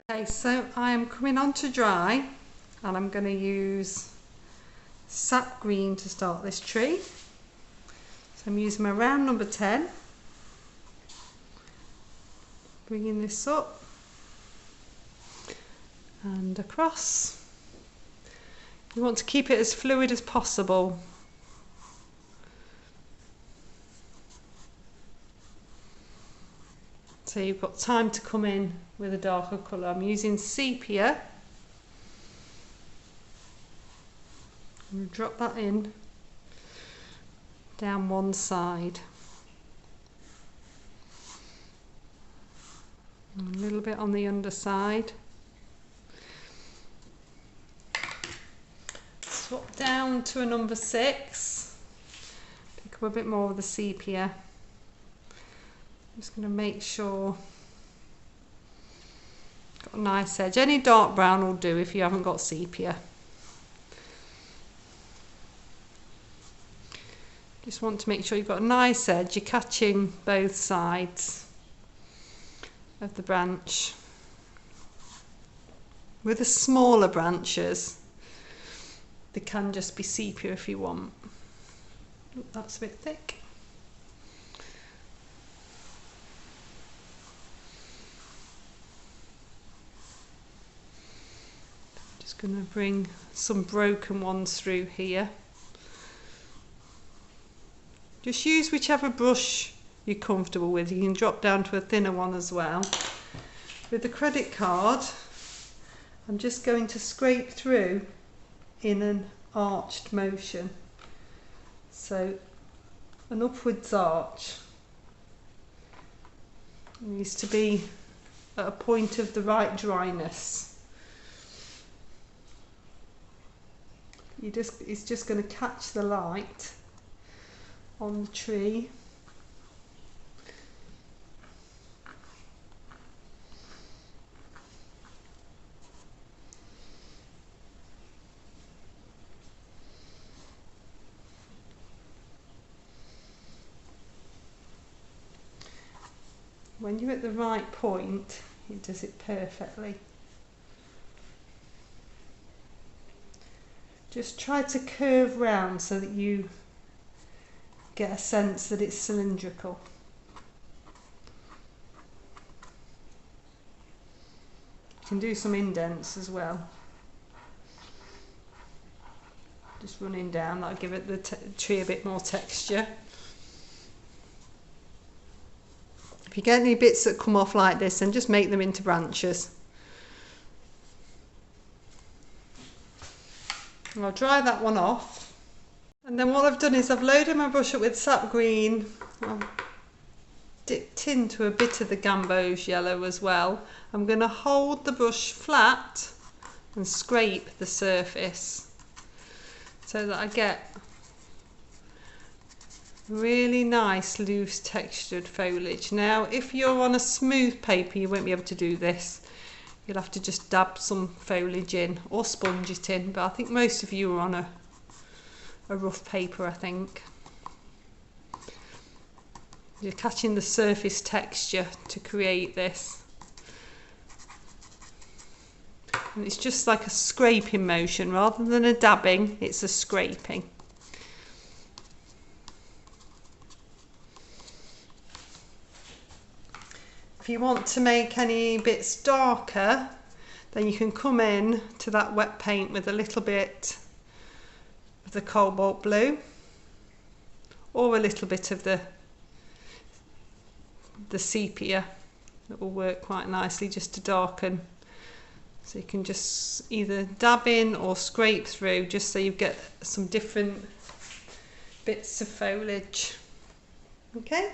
Okay, so I am coming on to dry and I'm going to use sap green to start this tree. So I'm using my round number 10, bringing this up and across. You want to keep it as fluid as possible. So you've got time to come in with a darker colour. I'm using sepia. I'm going to drop that in down one side. And a little bit on the underside. Swap down to a number 6. Pick up a bit more of the sepia. I'm just going to make sure got a nice edge. Any dark brown will do if you haven't got sepia. Just want to make sure you've got a nice edge. You're catching both sides of the branch. With the smaller branches, they can just be sepia if you want. Ooh, that's a bit thick. Just going to bring some broken ones through here. Just use whichever brush you're comfortable with. You can drop down to a thinner one as well. With the credit card, I'm just going to scrape through in an arched motion. So an upwards arch. It needs to be at a point of the right dryness. It's just going to catch the light on the tree. When you're at the right point, it does it perfectly. Just try to curve round so that you get a sense that it's cylindrical. You can do some indents as well. Just running down, that'll give it the tree a bit more texture. If you get any bits that come off like this, then just make them into branches. And I'll dry that one off. And then what I've done is I've loaded my brush up with sap green. I've dipped into a bit of the gamboge yellow as well. I'm going to hold the brush flat and scrape the surface so that I get really nice loose textured foliage. Now if you're on a smooth paper you won't be able to do this. You'll have to just dab some foliage in or sponge it in, but I think most of you are on a rough paper, I think. You're catching the surface texture to create this. And it's just like a scraping motion rather than a dabbing, it's a scraping. If you want to make any bits darker, then you can come in to that wet paint with a little bit of the cobalt blue or a little bit of the sepia. That will work quite nicely just to darken. So you can just either dab in or scrape through just so you get some different bits of foliage. Okay?